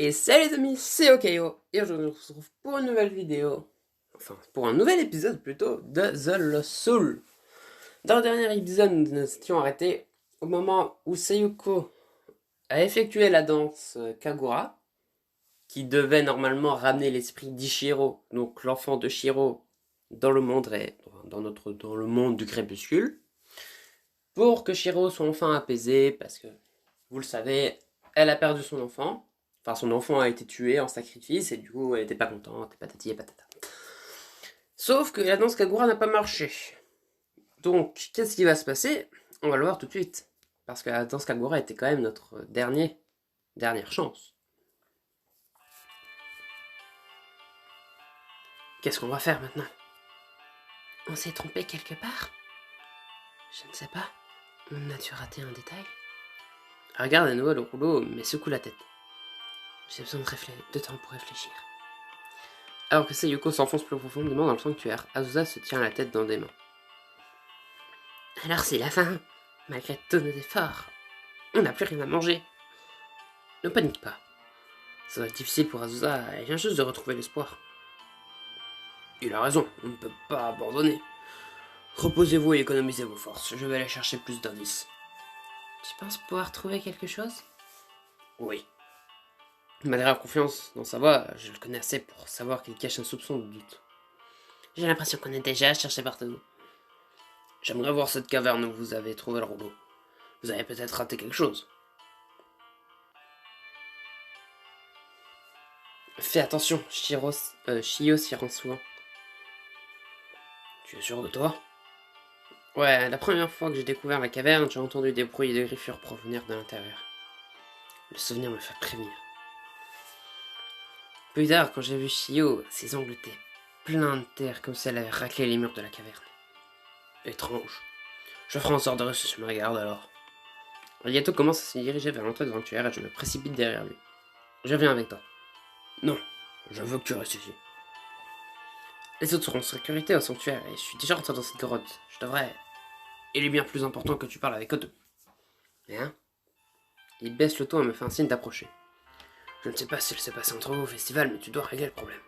Et salut les amis, c'est Okayo, et aujourd'hui on se retrouve pour une nouvelle vidéo, enfin pour un nouvel épisode plutôt, de The Lost Soul. Dans le dernier épisode, nous nous étions arrêtés au moment où Sayuko a effectué la danse Kagura, qui devait normalement ramener l'esprit d'Ichiro, donc l'enfant de Shiro, dans le monde dans le monde du crépuscule, pour que Shiro soit enfin apaisé, parce que, vous le savez, elle a perdu son enfant. Enfin, son enfant a été tué en sacrifice et du coup, elle était pas contente, et patati et patata. Sauf que la danse Kagura n'a pas marché. Donc, qu'est-ce qui va se passer? On va le voir tout de suite. Parce que la danse Kagura était quand même notre dernière chance. Qu'est-ce qu'on va faire maintenant? On s'est trompé quelque part? Je ne sais pas. On a-tu raté un détail? Regarde à nouveau le rouleau, mais secoue la tête. J'ai besoin de temps pour réfléchir. Alors que Sayuko s'enfonce plus profondément dans le sanctuaire, Azusa se tient la tête dans des mains. Alors c'est la fin. Malgré tous nos efforts, on n'a plus rien à manger. Ne panique pas. Ça va être difficile pour Azusa, elle vient juste de retrouver l'espoir. Il a raison, on ne peut pas abandonner. Reposez-vous et économisez vos forces, je vais aller chercher plus d'indices. Tu penses pouvoir trouver quelque chose? Oui. Malgré la confiance dans sa voix, je le connais assez pour savoir qu'il cache un soupçon de doute. J'ai l'impression qu'on est déjà cherché partout. J'aimerais voir cette caverne où vous avez trouvé le rouleau. Vous avez peut-être raté quelque chose. Fais attention, Shio s'y rend souvent. Tu es sûr de toi? Ouais, la première fois que j'ai découvert la caverne, j'ai entendu des bruits et des griffures provenir de l'intérieur. Le souvenir me fait prévenir. Plus tard, quand j'ai vu Shio, ses ongles étaient pleins de terre, comme si elle avait raclé les murs de la caverne. Étrange. Je ferai en sorte de rester sur ma garde alors. Yato commence à se diriger vers l'entrée du sanctuaire et je me précipite derrière lui. Je viens avec toi. Non, je veux que tu restes ici. Les autres seront en sécurité au sanctuaire et je suis déjà rentré dans cette grotte. Je devrais. Il est bien plus important que tu parles avec Otto. Hein? Il baisse le ton et me fait un signe d'approcher. Je ne sais pas ce qu'il s'est passé entre vous au festival, mais tu dois régler le problème.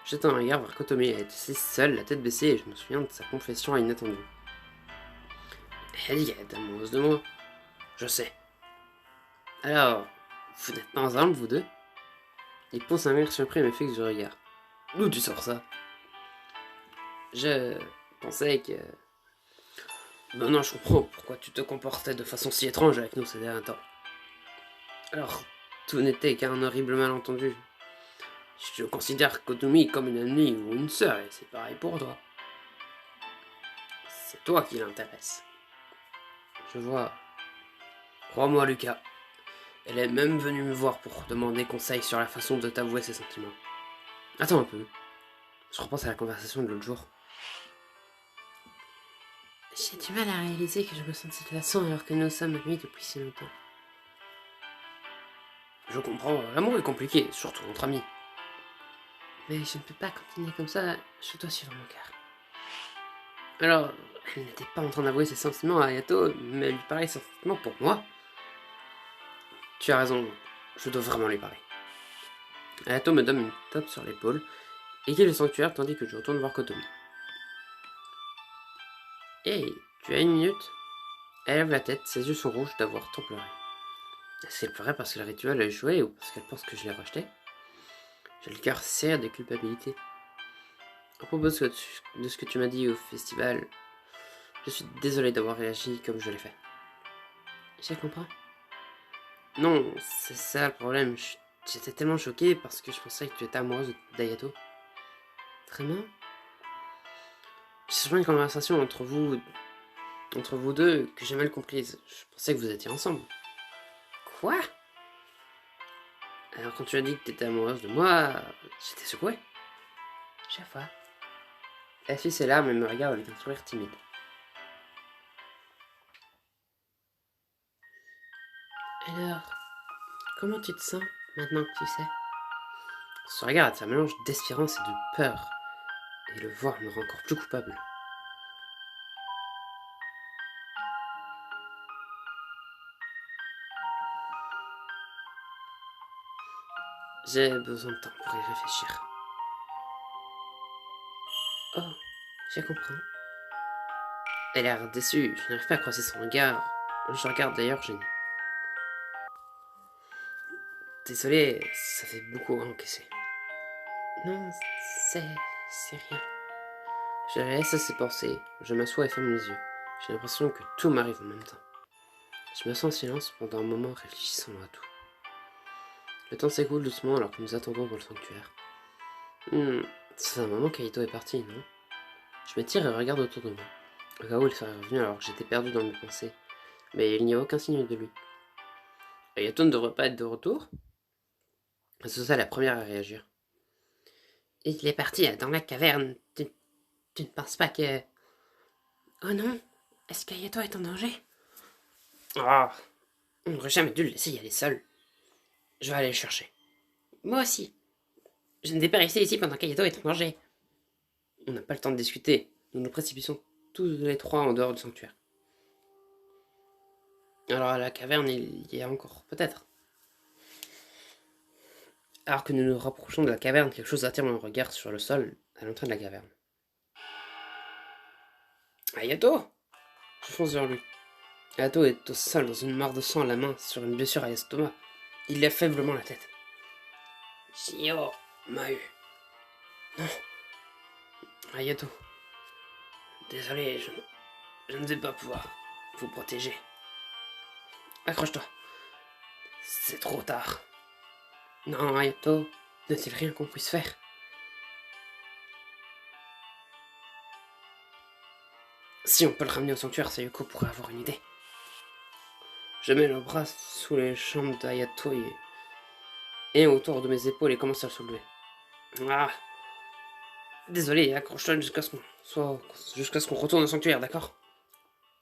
Jette un regard vers Kotomi, elle était seule, la tête baissée, et je me souviens de sa confession inattendue. Elle dit qu'elle est amoureuse de moi. Je sais. Alors, vous n'êtes pas ensemble, vous deux? Il pose un air surpris et me fixe du regard. D'où tu sors ça? Je pensais que. Maintenant, je comprends pourquoi tu te comportais de façon si étrange avec nous ces derniers temps. Alors, tout n'était qu'un horrible malentendu. Je considère Kotomi comme une amie ou une sœur, et c'est pareil pour toi. C'est toi qui l'intéresse. Je vois. Crois-moi, Lucas. Elle est même venue me voir pour demander conseil sur la façon de t'avouer ses sentiments. Attends un peu. Je repense à la conversation de l'autre jour. J'ai du mal à réaliser que je me sens de cette façon alors que nous sommes amis depuis si longtemps. Je comprends, l'amour est compliqué, surtout entre amis. Mais je ne peux pas continuer comme ça, je dois suivre mon cœur. Alors, elle n'était pas en train d'avouer ses sentiments à Ayato, mais elle lui parlait certainement pour moi. Tu as raison, je dois vraiment lui parler. Ayato me donne une tape sur l'épaule et quitte le sanctuaire tandis que je retourne voir Kotomi. Hey, tu as une minute? Elle lève la tête, ses yeux sont rouges d'avoir tant pleuré. Est-ce qu'elle pleurait parce que le rituel a échoué ou parce qu'elle pense que je l'ai rejeté? J'ai le cœur serré de culpabilité. À propos de ce que tu m'as dit au festival, je suis désolé d'avoir réagi comme je l'ai fait. Je comprends. Non, c'est ça le problème. J'étais tellement choqué parce que je pensais que tu étais amoureuse d'Ayato. Vraiment? J'ai souvent une conversation entre vous deux que j'ai mal comprise. Je pensais que vous étiez ensemble. Quoi? Alors quand tu as dit que tu étais amoureuse de moi, j'étais secoué. Je vois. Elle suit ses larmes et me regarde avec un sourire timide. Alors, comment tu te sens maintenant que tu sais? Son regard est un mélange d'espérance et de peur, et le voir me rend encore plus coupable. J'ai besoin de temps pour y réfléchir. Oh, j'ai compris. Elle a l'air déçue, je n'arrive pas à croiser son regard. Je regarde d'ailleurs gêné. Désolé, ça fait beaucoup à encaisser. Non, c'est rien. Je laisse ses pensées, je m'assois et ferme les yeux. J'ai l'impression que tout m'arrive en même temps. Je me sens en silence pendant un moment réfléchissant à tout. Le temps s'écoule doucement alors que nous attendons dans le sanctuaire. Ça fait un moment qu'Aito est parti, non? Je m'étire et regarde autour de moi. Au cas où il serait revenu alors que j'étais perdu dans mes pensées. Mais il n'y a aucun signe de lui. Ayato ne devrait pas être de retour? C'est ça la première à réagir. Il est parti dans la caverne. Tu ne penses pas que... Oh non, est-ce qu'Ayato est en danger? Ah, on n'aurait jamais dû le laisser y aller seul. Je vais aller le chercher. Moi aussi. Je ne vais pas rester ici pendant qu'Ayato est en danger. On n'a pas le temps de discuter. Nous nous précipitons tous les trois en dehors du sanctuaire. Alors à la caverne, il y a encore, peut-être. Alors que nous nous rapprochons de la caverne, quelque chose attire mon regard sur le sol à l'entrée de la caverne. Ayato! Je fonce vers lui. Ayato est au sol dans une mare de sang à la main sur une blessure à l'estomac. Il lève faiblement la tête. Shio m'a eu. Non. Ayato. Désolé, je ne vais pas pouvoir vous protéger. Accroche-toi. C'est trop tard. Non, Ayato, n'a-t-il rien qu'on puisse faire? Si on peut le ramener au sanctuaire, Sayoko pourrait avoir une idée. Je mets le bras sous les jambes d'Ayato et autour de mes épaules et commence à le soulever. Ah. Désolé, accroche-toi jusqu'à ce qu'on retourne au sanctuaire, d'accord?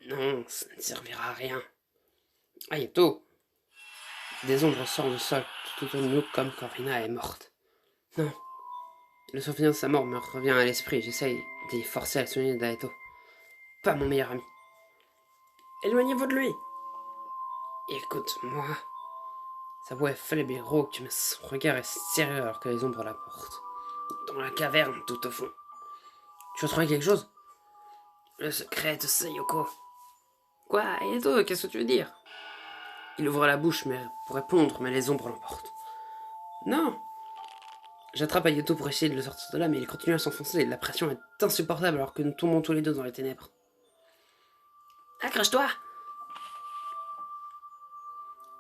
Non, ça ne servira à rien. Ayato. Des ombres sortent du sol tout autour de nous comme quand Rina est morte. Non. Le souvenir de sa mort me revient à l'esprit. J'essaye d'y forcer à le souvenir d'Ayato. Pas mon meilleur ami. Éloignez-vous de lui. Écoute-moi. Sa voix est faible et rauque, mais son regard est sérieux alors que les ombres la portent. Dans la caverne, tout au fond. Tu as trouvé quelque chose? Le secret de Sayoko. Quoi, Ayato, qu'est-ce que tu veux dire? Il ouvre la bouche pour répondre, mais les ombres l'emportent. Non! J'attrape Ayato pour essayer de le sortir de là, mais il continue à s'enfoncer. La pression est insupportable alors que nous tombons tous les deux dans les ténèbres. Accroche-toi!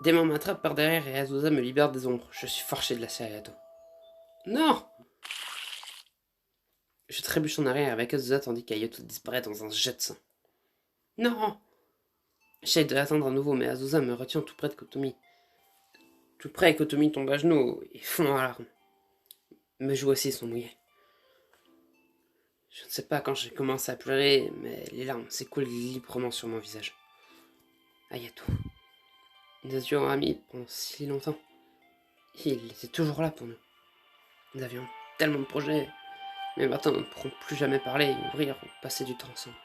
Des mains m'attrapent par derrière et Azusa me libère des ombres. Je suis forcé de lasser Ayato. Non! Je trébuche en arrière avec Azusa tandis qu'Ayato disparaît dans un jet de sang. Non! J'essaie de l'attendre à nouveau, mais Azusa me retient tout près de Kotomi. Tout près, et Kotomi tombe à genoux et fond en larmes. Mes joues aussi sont mouillées. Je ne sais pas quand j'ai commencé à pleurer, mais les larmes s'écoulent librement sur mon visage. Ayato. Nous étions amis pendant si longtemps. Il était toujours là pour nous. Nous avions tellement de projets, mais maintenant nous ne pourrons plus jamais parler, ouvrir ou passer du temps ensemble.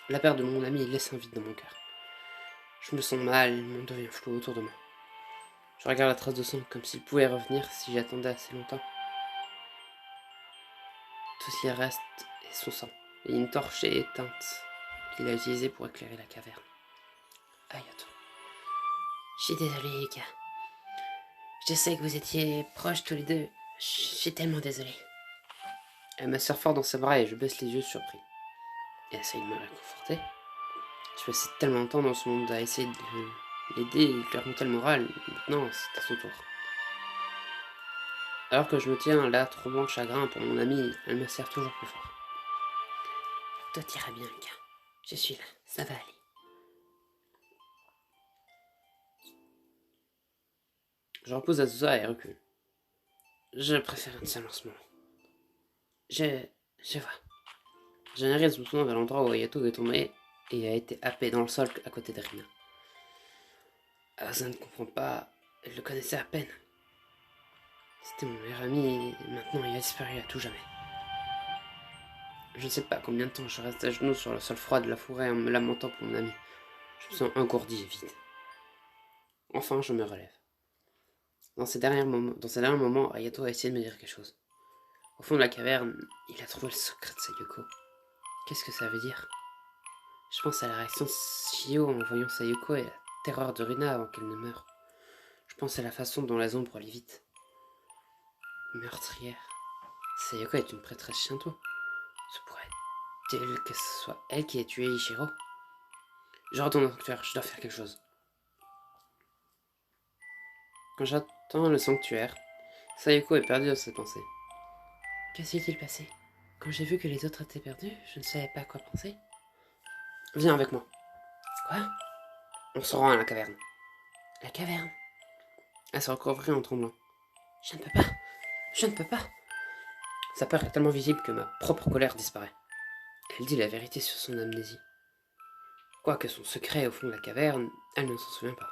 La perte de mon ami laisse un vide dans mon cœur. Je me sens mal, le monde devient flou autour de moi. Je regarde la trace de sang comme s'il pouvait revenir si j'attendais assez longtemps. Tout ce qui reste est son sang, et une torche éteinte qu'il a utilisée pour éclairer la caverne. Ayato. Je suis désolée, les gars. Je sais que vous étiez proches tous les deux. Je suis tellement désolée. Elle me serre fort dans ses bras et je baisse les yeux surpris. Elle essaye de me réconforter. Je passé tellement de temps dans ce monde à essayer de l'aider et de lui remonter le moral. Maintenant, c'est à son tour. Alors que je me tiens là, troublant de chagrin pour mon ami, elle me serre toujours plus fort. Tout ira bien, les gars. Je suis là. Ça va aller. Je repose Azusa et recule. Je préfère être seul en ce moment. Je vois. J'analyse doucement vers l'endroit où Ayato est tombé et a été happé dans le sol à côté de Rina. Asa ne comprend pas, elle le connaissait à peine. C'était mon meilleur ami et maintenant il a disparu à tout jamais. Je ne sais pas combien de temps je reste à genoux sur le sol froid de la forêt en me lamentant pour mon ami. Je me sens engourdi et vide. Enfin, je me relève. Dans ces derniers moments, Ayato a essayé de me dire quelque chose. Au fond de la caverne, il a trouvé le secret de Sayoko. Qu'est-ce que ça veut dire? Je pense à la réaction de Shio en voyant Sayoko et la terreur de Rina avant qu'elle ne meure. Je pense à la façon dont les ombres l'évitent. Meurtrière. Sayoko est une prêtresse Shinto. Se pourrait-il que ce soit elle qui ait tué Ichiro? Je retourne au sanctuaire, je dois faire quelque chose. Quand j'attends le sanctuaire, Sayoko est perdue dans ses pensées. Que s'est-il passé? Quand j'ai vu que les autres étaient perdus, je ne savais pas quoi penser. Viens avec moi. Quoi? On se rend à la caverne. La caverne? Elle se recouvrit en tremblant. Je ne peux pas. Je ne peux pas. Sa peur est tellement visible que ma propre colère disparaît. Elle dit la vérité sur son amnésie. Quoique son secret au fond de la caverne, elle ne s'en souvient pas.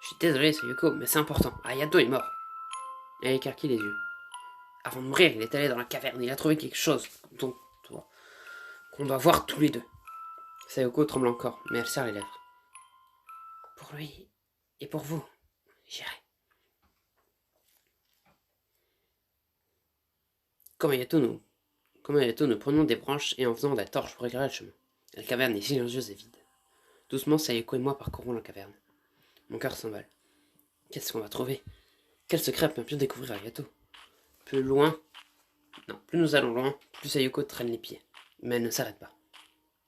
Je suis désolé, Sayoko, mais c'est important. Ayato est mort. Elle écarquille les yeux. Avant de mourir, il est allé dans la caverne. Il a trouvé quelque chose qu'on doit voir tous les deux. Sayoko tremble encore, mais elle serre les lèvres. Pour lui et pour vous, j'irai. Comme Ayato, nous prenons des branches et en faisant de la torche pour éclairer le chemin. La caverne est silencieuse et vide. Doucement, Sayoko et moi parcourons la caverne. Mon cœur s'emballe. Qu'est-ce qu'on va trouver? Quel secret peut bien découvrir Ayato? Plus nous allons loin, plus Sayoko traîne les pieds. Mais elle ne s'arrête pas.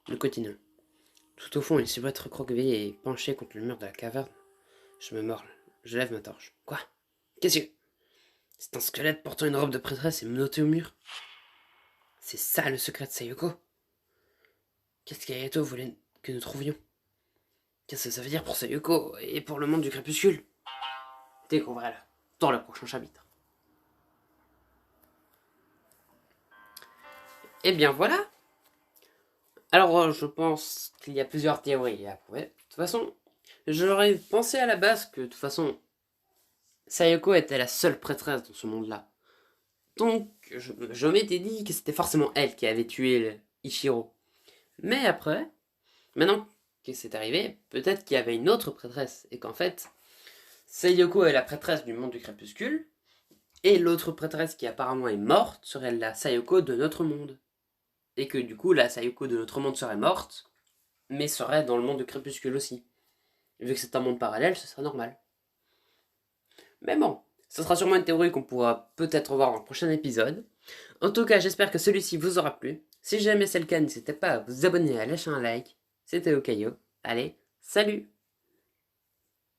Nous continuons. Tout au fond, une silhouette recroquevillée et penchée contre le mur de la caverne. Je me mords. Je lève ma torche. Quoi? Qu'est-ce que... C'est un squelette portant une robe de prêtresse et menotté au mur. C'est ça le secret de Sayoko? Qu'est-ce qu'Ayato voulait que nous trouvions? Qu'est-ce que ça veut dire pour Sayoko et pour le monde du crépuscule? Découvrez-le dans le prochain chapitre. Et bien voilà. Alors je pense qu'il y a plusieurs théories à prouver. De toute façon, j'aurais pensé à la base que de toute façon, Sayoko était la seule prêtresse dans ce monde-là. Donc je m'étais dit que c'était forcément elle qui avait tué Ichiro. Mais après, maintenant que c'est arrivé, peut-être qu'il y avait une autre prêtresse et qu'en fait, Sayoko est la prêtresse du monde du crépuscule et l'autre prêtresse qui apparemment est morte serait la Sayoko de notre monde. Et que du coup, la Sayoko de notre monde serait morte, mais serait dans le monde du crépuscule aussi. Vu que c'est un monde parallèle, ce serait normal. Mais bon, ce sera sûrement une théorie qu'on pourra peut-être voir dans le prochain épisode. En tout cas, j'espère que celui-ci vous aura plu. Si jamais c'est le cas, n'hésitez pas à vous abonner et à lâcher un like. C'était Okayo. Allez, salut!